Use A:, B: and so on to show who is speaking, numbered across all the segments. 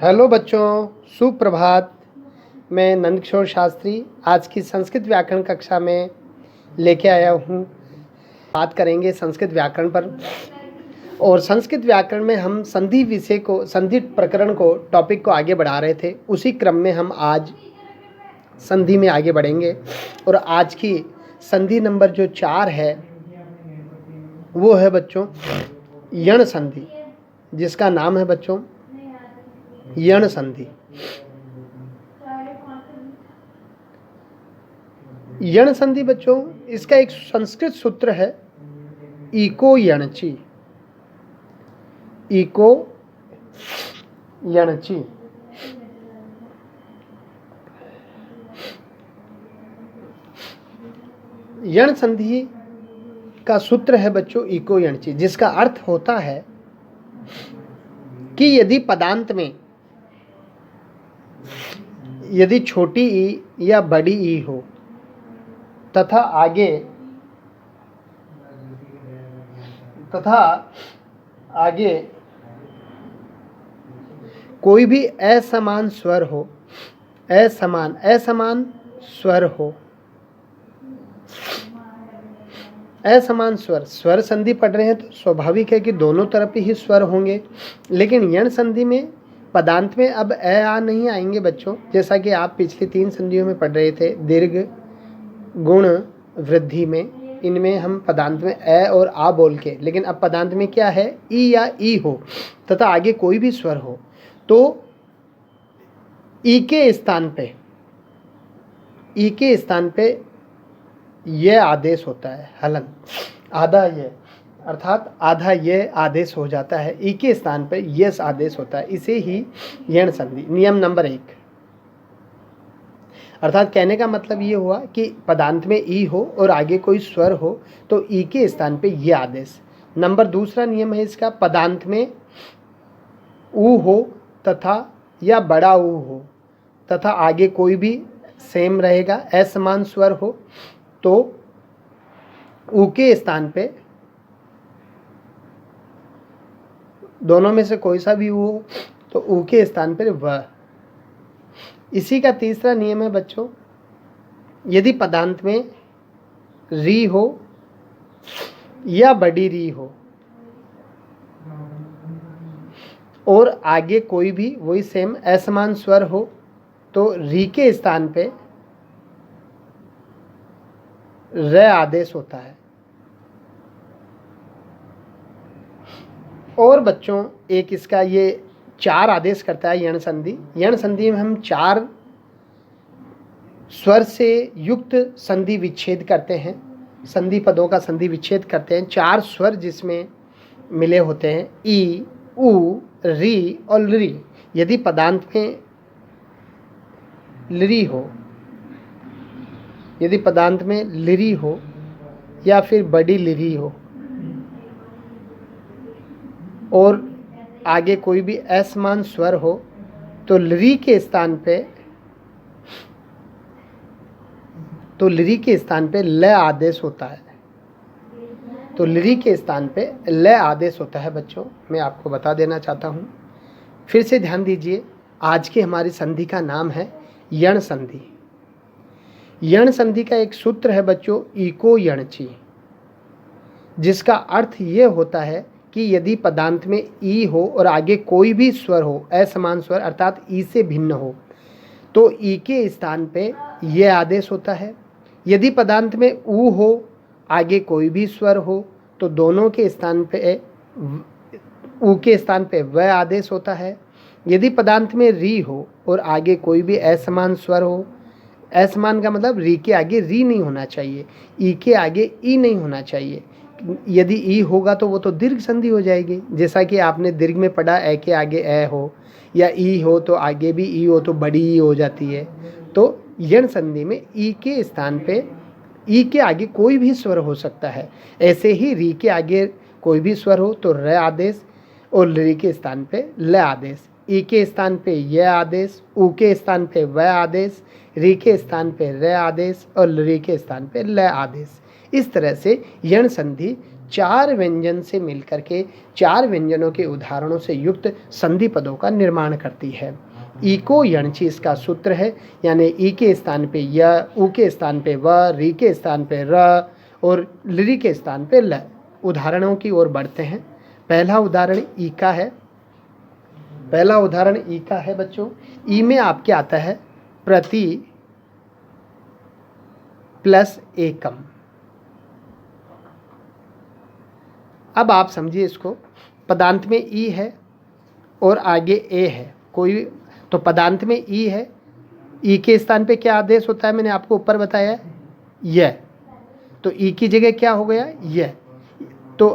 A: Hello बच्चों, सुप्रभात। मैं नंदकिशोर शास्त्री आज की संस्कृत व्याकरण कक्षा में लेके आया हूँ। बात करेंगे संस्कृत व्याकरण पर। और संस्कृत व्याकरण में हम संधि विषय को, संधि प्रकरण को, टॉपिक को आगे बढ़ा रहे थे। उसी क्रम में हम आज संधि में आगे बढ़ेंगे। और आज की संधि नंबर जो 4 है वो है बच्चों यण संधि, जिसका नाम है बच्चों यण संधि। यण संधि बच्चों, इसका एक संस्कृत सूत्र है इको यणचि। इको यणचि। यण संधि का सूत्र है बच्चों इको यणचि, जिसका अर्थ होता है कि यदि पदांत में यदि छोटी ई या बड़ी ई हो तथा आगे कोई भी असमान स्वर हो, असमान स्वर हो, असमान स्वर संधि पढ़ रहे हैं तो स्वाभाविक है कि दोनों तरफ ही स्वर होंगे। लेकिन यण संधि में पदांत में अब आ नहीं आएंगे बच्चों, जैसा कि आप पिछली 3 संधियों में पढ़ रहे थे। दीर्घ, गुण, वृद्धि में इनमें हम पदांत में अ और आ बोल के, लेकिन अब पदांत में क्या है, ई या ई हो तथा आगे कोई भी स्वर हो तो ई के स्थान पे यह आदेश होता है हलन, आधा ये, अर्थात आधा ये आदेश हो जाता है। ई के स्थान पे यस आदेश होता है, इसे ही यण संधि। नियम नंबर 1, अर्थात कहने का मतलब ये हुआ कि पदांत में ई हो और आगे कोई स्वर हो तो ई के स्थान पे ये आदेश। नंबर दूसरा नियम है इसका, पदांत में ऊ हो तथा या बड़ा ऊ हो तथा आगे कोई भी सेम रहेगा, असमान स्वर हो तो ऊ के स्थान पे, दोनों में से कोई सा भी ऊ हो तो ऊ के स्थान पर व। इसी का तीसरा नियम है बच्चों, यदि पदांत में री हो या बड़ी री हो और आगे कोई भी वही सेम असमान स्वर हो तो री के स्थान पे र आदेश होता है। और बच्चों एक इसका ये 4 आदेश करता है यण संधि। यण संधि में हम 4 स्वर से युक्त संधि विच्छेद करते हैं, संधि पदों का संधि विच्छेद करते हैं। 4 स्वर जिसमें मिले होते हैं, ई, ऊ, री और लृ। यदि पदांत में लृ हो, यदि पदांत में लृ हो या फिर बड़ी लृ हो और आगे कोई भी असमान स्वर हो तो लृ के स्थान पे ल आदेश होता है। तो लृ के स्थान पे ल आदेश होता है बच्चों, मैं आपको बता देना चाहता हूँ। फिर से ध्यान दीजिए, आज की हमारी संधि का नाम है यण संधि। यण संधि का एक सूत्र है बच्चों इको यणचि, जिसका अर्थ ये होता है कि यदि पदांत में ई हो और आगे कोई भी स्वर हो, असमान स्वर अर्थात ई से भिन्न हो तो ई के स्थान पे ये आदेश होता है। यदि पदांत में ऊ हो, आगे कोई भी स्वर हो तो दोनों के स्थान पे ऊ के स्थान पे व आदेश होता है। यदि पदांत में री हो और आगे कोई भी असमान स्वर हो, असमान का मतलब री के आगे री नहीं होना चाहिए, ई के आगे ई नहीं होना चाहिए। यदि ई होगा तो वो तो दीर्घ संधि हो जाएगी, जैसा कि आपने दीर्घ में पढ़ा ए के आगे ए हो या ई हो तो आगे भी ई हो तो बड़ी ई हो जाती है। तो यण संधि में ई के स्थान पे ई के आगे कोई भी स्वर हो सकता है। ऐसे ही री के आगे कोई भी स्वर हो तो र आदेश और लृ के स्थान पे ल आदेश, ई के स्थान पे य आदेश, ऊ के स्थान पे व आदेश, री के स्थान पे र आदेश और लृ के स्थान पे ल आदेश। इस तरह से यण संधि 4 व्यंजन से मिलकर के 4 व्यंजनों के उदाहरणों से युक्त संधि पदों का निर्माण करती है। इको यणची इसका सूत्र है, यानी ई के स्थान पे य, उ के स्थान पे व, री के स्थान पे र और लृ के स्थान पे ल। उदाहरणों की ओर बढ़ते हैं। पहला उदाहरण ई का है। पहला उदाहरण ई का है बच्चों। ई में आपके आता है प्रति प्लस एकम। अब आप समझिए इसको, पदांत में ई है और आगे ए है कोई, तो पदांत में ई है, ई के स्थान पे क्या आदेश होता है, मैंने आपको ऊपर बताया यह, तो ई की जगह क्या हो गया यह। तो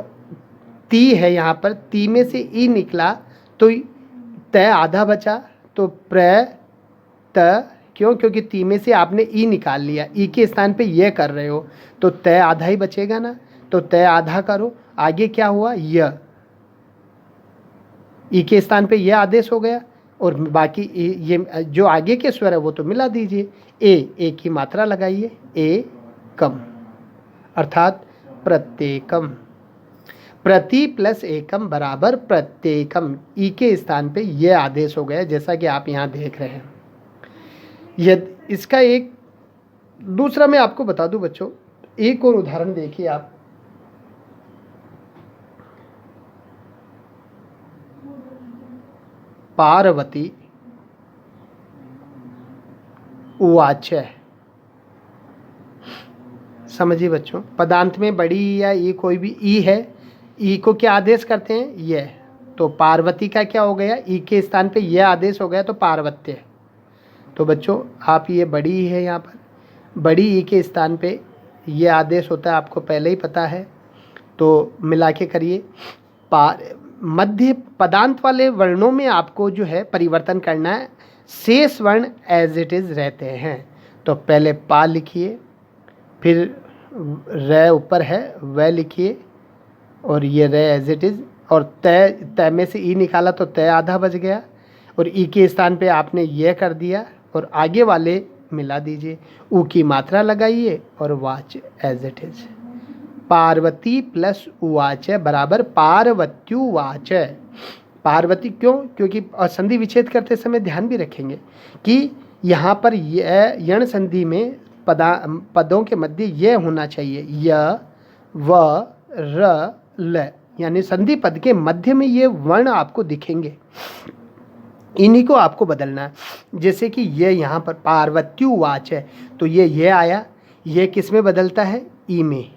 A: ती है यहाँ पर, ती में से ई निकला तो तय आधा बचा, तो प्र त, क्यों, क्योंकि ती में से आपने ई निकाल लिया, ई के स्थान पे यह कर रहे हो तो तय आधा ही बचेगा ना, तो तय आधा करो। आगे क्या हुआ य, ई के स्थान पे यह आदेश हो गया और बाकी ये जो आगे के स्वर है वो तो मिला दीजिए। ए की मात्रा लगाइए, ए कम अर्थात प्रत्येकम। प्रति प्लस एकम बराबर प्रत्येकम, ई के स्थान पे यह आदेश हो गया जैसा कि आप यहाँ देख रहे हैं। यदि इसका एक दूसरा मैं आपको बता दूं बच्चों, एक और उदाहरण देखिए आप। पार्वती उवाच। समझिए बच्चों, पदांत में बड़ी या ई कोई भी ई है, ई को क्या आदेश करते हैं यह, तो पार्वती का क्या हो गया, ई के स्थान पे यह आदेश हो गया तो पार्वत्य। तो बच्चों आप ये बड़ी ई है, यहाँ पर बड़ी ई के स्थान पे ये आदेश होता है, आपको पहले ही पता है, तो मिला के करिए। मध्य पदांत वाले वर्णों में आपको जो है परिवर्तन करना है, शेष वर्ण एज इट इज़ रहते हैं। तो पहले पा लिखिए, फिर र ऊपर है वह लिखिए और ये र एज इट इज़, और तय में से ई निकाला तो तय आधा बच गया और ई के स्थान पे आपने यह कर दिया और आगे वाले मिला दीजिए। ऊ की मात्रा लगाइए और वाच as it is. Parvati plus उवाच बराबर पार्वत्युवाच। पार्वती क्यों, क्योंकि संधि विच्छेद करते समय ध्यान भी रखेंगे कि यहाँ पर यण संधि में पदों के मध्य यह होना चाहिए, य व र ल, यानी संधि पद के मध्य में ये वर्ण आपको दिखेंगे, इन्हीं को आपको बदलना है। जैसे कि ये यहाँ पर पार्वत्युवाच है तो ये आया, ये किस में बदलता है ई में,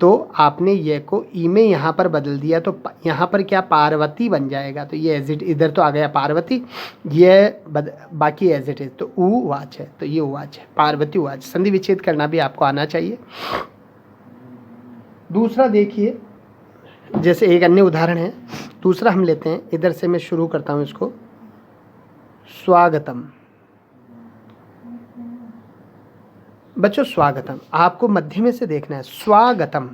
A: तो आपने ये को ई में यहाँ पर बदल दिया तो यहाँ पर क्या पार्वती बन जाएगा, तो ये एज इट, इधर तो आ गया पार्वती, ये बाकी एज इट इज, तो ऊ वाच है तो ये उवाच है, पार्वती उवाच। संधि विच्छेद करना भी आपको आना चाहिए। दूसरा देखिए, जैसे एक अन्य उदाहरण है, दूसरा हम लेते हैं, इधर से मैं शुरू करता हूँ इसको। स्वागतम। बच्चों स्वागतम आपको मध्य में से देखना है, स्वागतम,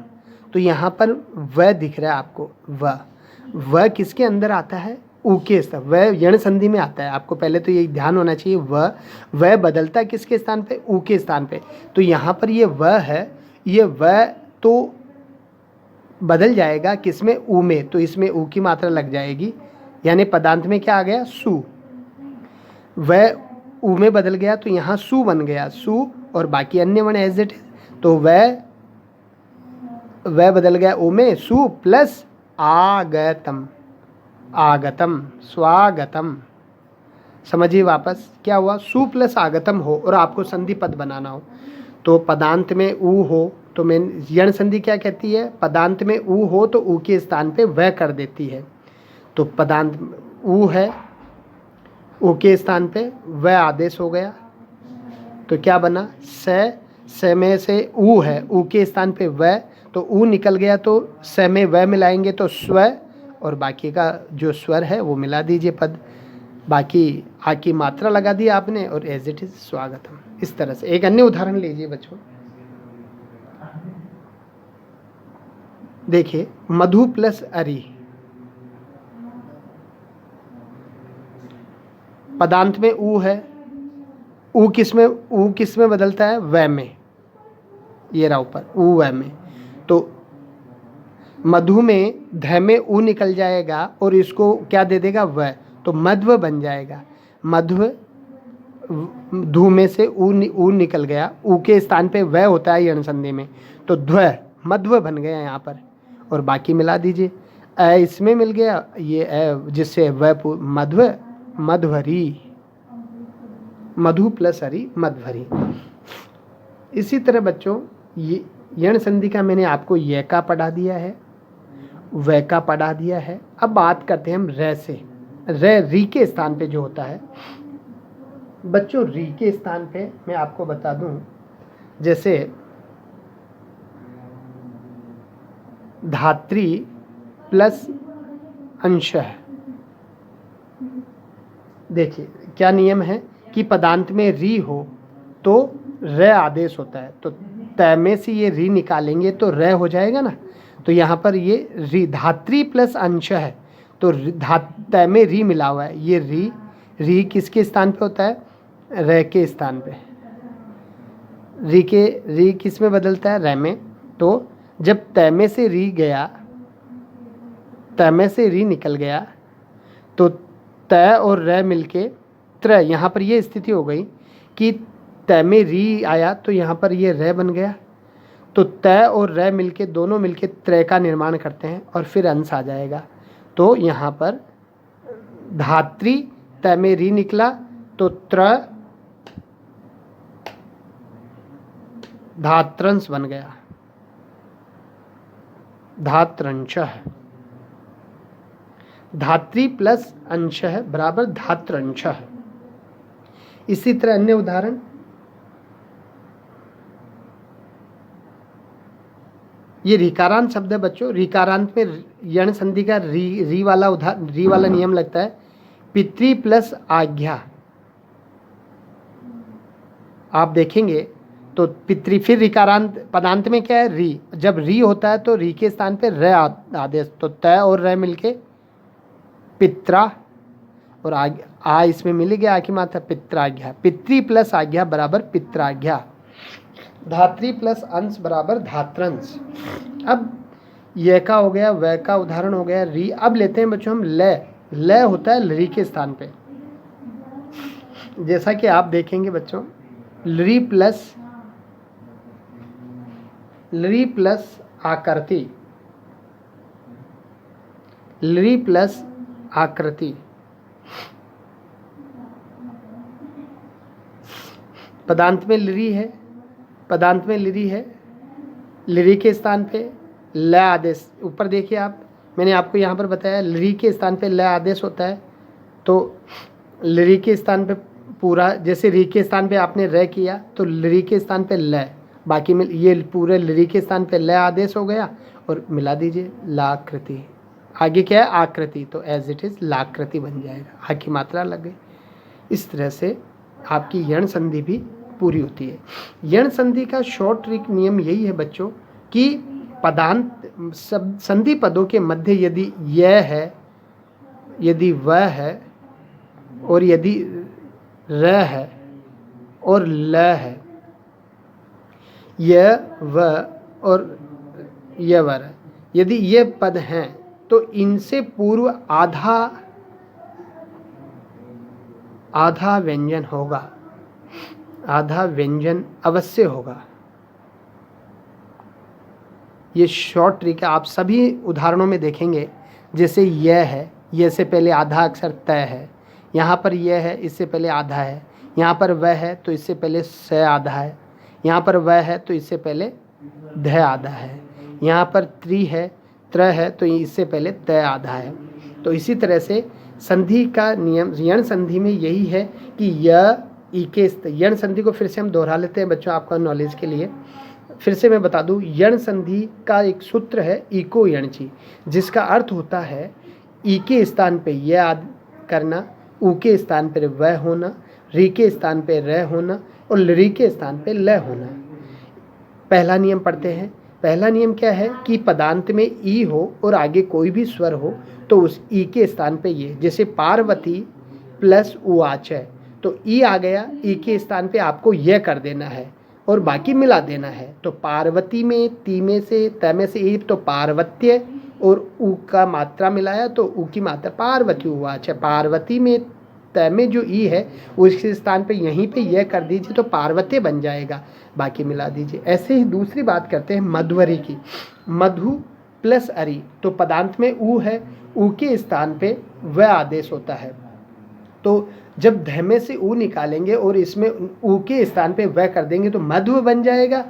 A: तो यहाँ पर व दिख रहा है आपको, व किसके अंदर आता है, ऊ के स्थान, व यण संधि में आता है, आपको पहले तो ये ध्यान होना चाहिए। व बदलता है किसके स्थान पे, ऊ के स्थान पे, तो यहाँ पर ये व है, ये व तो बदल जाएगा किसमें, ऊ में, तो इसमें ऊ की मात्रा लग जाएगी, यानी पदांत में क्या आ गया सु, व ऊ में बदल गया तो यहाँ सु बन गया, सु, और बाकी अन्य वर्ण एज इट इज, तो वह बदल गया ऊ में, सु प्लस आगतम, आगतम स्वागतम। समझिए वापस क्या हुआ, सु प्लस आगतम हो और आपको संधि पद बनाना हो, तो पदांत में ऊ हो तो मैं यण संधि क्या कहती है, पदांत में ऊ हो तो ऊ के स्थान पे वह कर देती है, तो पदांत ऊ है, ऊ के स्थान पे वह आदेश हो गया, तो क्या बना स में से ऊ है, ऊ के स्थान पे वह, तो ऊ निकल गया तो स में वह मिलाएंगे तो स्व, और बाकी का जो स्वर है वो मिला दीजिए पद, बाकी आ की मात्रा लगा दी आपने और एज इट इज स्वागतम। इस तरह से एक अन्य उदाहरण लीजिए बच्चों, देखिए मधु प्लस अरि, पदांत में ऊ है, ऊ किस में बदलता है, वह में, ये रहा ऊपर ऊ वह में, तो मधु में ध में उ निकल जाएगा और इसको क्या दे देगा व, तो मध्व बन जाएगा। मध्व, धू में से उ निकल गया, उ के स्थान पे व होता है यण संधि में, तो ध्व मध्व बन गया यहाँ पर। और बाकी मिला दीजिए, अ इसमें मिल गया, ये अ जिससे व मध्व मध्वरी, मधु प्लस हरी मध्वरी। इसी तरह बच्चों ये यण संधि का मैंने आपको य का पढ़ा दिया है, व का पढ़ा दिया है। अब बात करते हैं हम र से। री के स्थान पे जो होता है बच्चों, री के स्थान पे मैं आपको बता दूं, जैसे धात्री प्लस अंशः। देखिए क्या नियम है कि पदांत में री हो तो र आदेश होता है, तो तय में से ये री निकालेंगे तो र हो जाएगा ना। तो यहाँ पर ये री, धात्री प्लस अंश है, तो तय में री मिला हुआ है। ये री किसके स्थान पे होता है? र के स्थान पे। री किस में बदलता है? र में। तो जब तय में से री गया, तय में से री निकल गया, तो तय और र मिलके त्र, यहाँ पर ये स्थिति हो गई कि तय में री आया तो यहाँ पर ये र बन गया, तो तय और र मिलके, दोनों मिलके त्रय का निर्माण करते हैं और फिर अंश आ जाएगा। तो यहाँ पर धात्री, तय में री निकला तो त्र धात्रंश बन गया, धात्रंशः। धात्री प्लस अंशः बराबर धात्रंशः। इसी तरह अन्य उदाहरण, ये ऋकारांत शब्द है बच्चों। ऋकारांत में यण संधि का री वाला नियम लगता है। पितृ प्लस आज्ञा, आप देखेंगे तो पितृ, फिर ऋकारांत पदांत में क्या है? री। जब री होता है तो री के स्थान पे र आदेश, तो तय और र मिलके पित्रा, और आ इसमें मिल गया आ की मात्रा पित्राज्ञा। पितृ प्लस आज्ञा बराबर पित्राज्ञा। धात्री प्लस अंश बराबर धात्रंश। अब ये का हो गया, व का उदाहरण हो गया, री। अब लेते हैं बच्चों हम ल होता है री के स्थान पे। जैसा कि आप देखेंगे बच्चों, री प्लस आकृति, ली प्लस आकृति। पदांत में लिरी है, पदांत में लिरी है, लिरी के स्थान पे ल आदेश। ऊपर देखिए आप, मैंने आपको यहाँ पर बताया लिरी के स्थान पे ल आदेश होता है, तो लिरी के स्थान पे पूरा, जैसे री के स्थान पे आपने र किया तो लिरी के स्थान पे ल, बाकी में ये पूरे लिरी के स्थान पे ल आदेश हो गया, और मिला दीजिए लाकृति। आगे क्या है? आकृति, तो एज इट इज़ लाकृति बन जाएगा, आ की मात्रा लग गई। इस तरह से आपकी यण संधि भी पूरी होती है। यण संधि का शॉर्ट ट्रिक नियम यही है बच्चों कि पदांत संधि पदों के मध्य यदि यह है, यदि वह है, और यदि र है और ल है, य व और य वर, यदि ये पद हैं तो इनसे पूर्व आधा व्यंजन होगा, आधा व्यंजन अवश्य होगा। ये शॉर्ट ट्रिक है, आप सभी उदाहरणों में देखेंगे। जैसे यह है, यह से पहले आधा अक्षर तय है, यहाँ पर यह है, इससे पहले आधा है, यहाँ पर वह है तो इससे पहले स आधा है, यहाँ पर वह है तो इससे पहले ध आधा है, यहाँ पर त्र है तो इससे पहले तय आधा है। तो इसी तरह से संधि का नियम यण संधि में यही है कि यण संधि को फिर से हम दोहरा लेते हैं बच्चों आपका नॉलेज के लिए। फिर से मैं बता दूं, यण संधि का एक सूत्र है इको यणची, जिसका अर्थ होता है ई के स्थान पे यह करना, उ के स्थान पर वह होना, री के स्थान पे र होना और लरी के स्थान पे ल होना। पहला नियम पढ़ते हैं। पहला नियम क्या है कि पदांत में ई हो और आगे कोई भी स्वर हो तो उस ई के स्थान पे ये, जैसे पार्वती प्लस उवाच है तो ई आ गया, ई के स्थान पे आपको यह कर देना है और बाकी मिला देना है। तो पार्वती में ती में से त में से ई, तो पार्वत्य और ऊ का मात्रा मिलाया तो ऊ की मात्रा पार्वती हुआ। अच्छा, पार्वती में त में जो ई है उसके स्थान पे यहीं पे यह कर दीजिए तो पार्वती बन जाएगा, बाकी मिला दीजिए। ऐसे ही दूसरी बात करते हैं मध्वरी की। मधु प्लस अरी, तो पदांत में ऊ है, ऊ के स्थान पे व आदेश होता है। तो जब ध में से ऊ निकालेंगे और इसमें ऊ के स्थान पे व कर देंगे तो मध्व बन जाएगा।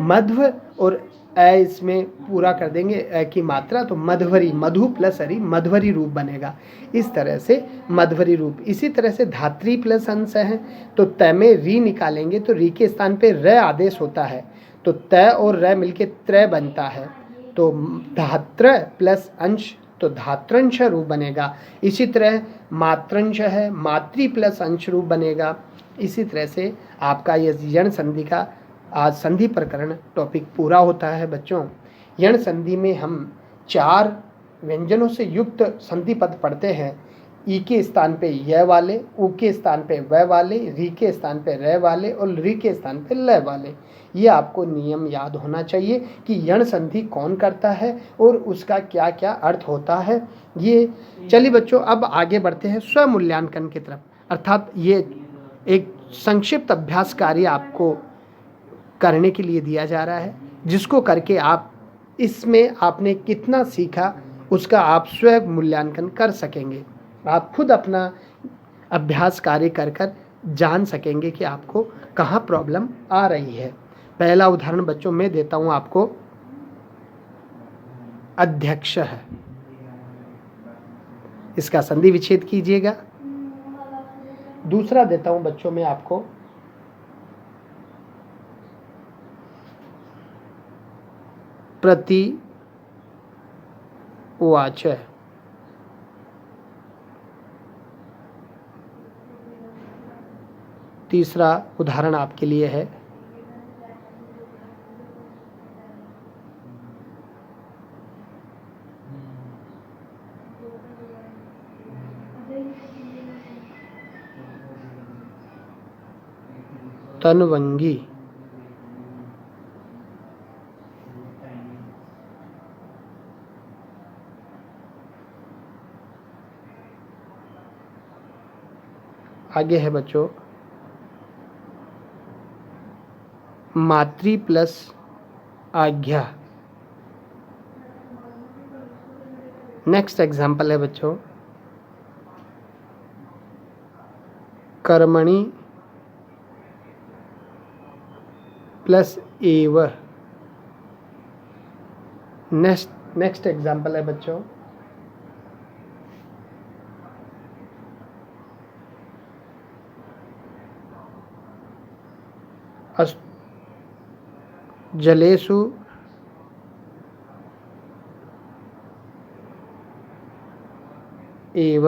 A: मध्व और अ इसमें पूरा कर देंगे अ की मात्रा, तो मध्वरी, मधु प्लस अरी मध्वरी रूप बनेगा। इस तरह से मध्वरी रूप। इसी तरह से धात्री प्लस अंश है, तो त में री निकालेंगे तो री के स्थान पे र आदेश होता है, तो त और र मिलके त्र बनता है, तो धात्र प्लस अंश तो धात्रंश रूप बनेगा। इसी तरह मात्रंश है, मातृ प्लस अंश रूप बनेगा। इसी तरह से आपका ये यण संधि का आज संधि प्रकरण टॉपिक पूरा होता है बच्चों। यण संधि में हम 4 व्यंजनों से युक्त संधि पद पढ़ते हैं। ई के स्थान पे य वाले, उ के स्थान पे व वाले, री के स्थान पे र वाले और री के स्थान पे ल वाले। ये आपको नियम याद होना चाहिए कि यण संधि कौन करता है और उसका क्या क्या अर्थ होता है। ये चलिए बच्चों, अब आगे बढ़ते हैं स्वमूल्यांकन की तरफ। अर्थात ये एक संक्षिप्त अभ्यास कार्य आपको करने के लिए दिया जा रहा है, जिसको करके आप इसमें आपने कितना सीखा उसका आप स्वयं मूल्यांकन कर सकेंगे। आप खुद अपना अभ्यास कार्य कर कर जान सकेंगे कि आपको कहाँ प्रॉब्लम आ रही है। पहला उदाहरण बच्चों मैं देता हूँ आपको, अध्यक्ष है, इसका संधि विच्छेद कीजिएगा। दूसरा देता हूँ बच्चों मैं आपको प्रतिवाच। तीसरा उदाहरण आपके लिए है तनवंगी। आगे है बच्चों मातृ प्लस आज्ञा। नेक्स्ट एग्जाम्पल है बच्चों कर्मणि प्लस एव। नेक्स्ट एग्जाम्पल है बच्चों जलेषु एव।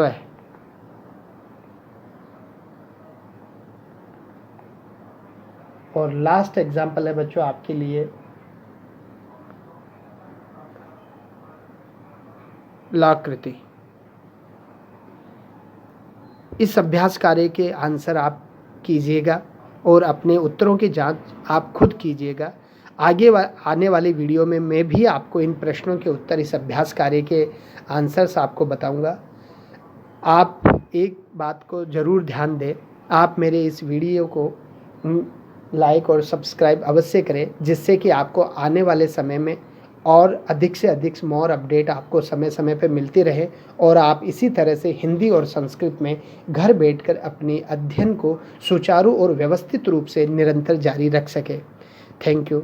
A: और लास्ट एग्जाम्पल है बच्चों आपके लिए लाकृति। इस अभ्यास कार्य के आंसर आप कीजिएगा और अपने उत्तरों की जांच आप खुद कीजिएगा। आगे आने वाली वीडियो में मैं भी आपको इन प्रश्नों के उत्तर, इस अभ्यास कार्य के आंसर्स आपको बताऊंगा। आप एक बात को ज़रूर ध्यान दें, आप मेरे इस वीडियो को लाइक और सब्सक्राइब अवश्य करें, जिससे कि आपको आने वाले समय में और अधिक से अधिक मोर अपडेट आपको समय समय पर मिलती रहे और आप इसी तरह से हिंदी और संस्कृत में घर बैठकर अपने अध्ययन को सुचारू और व्यवस्थित रूप से निरंतर जारी रख सकें। Thank you.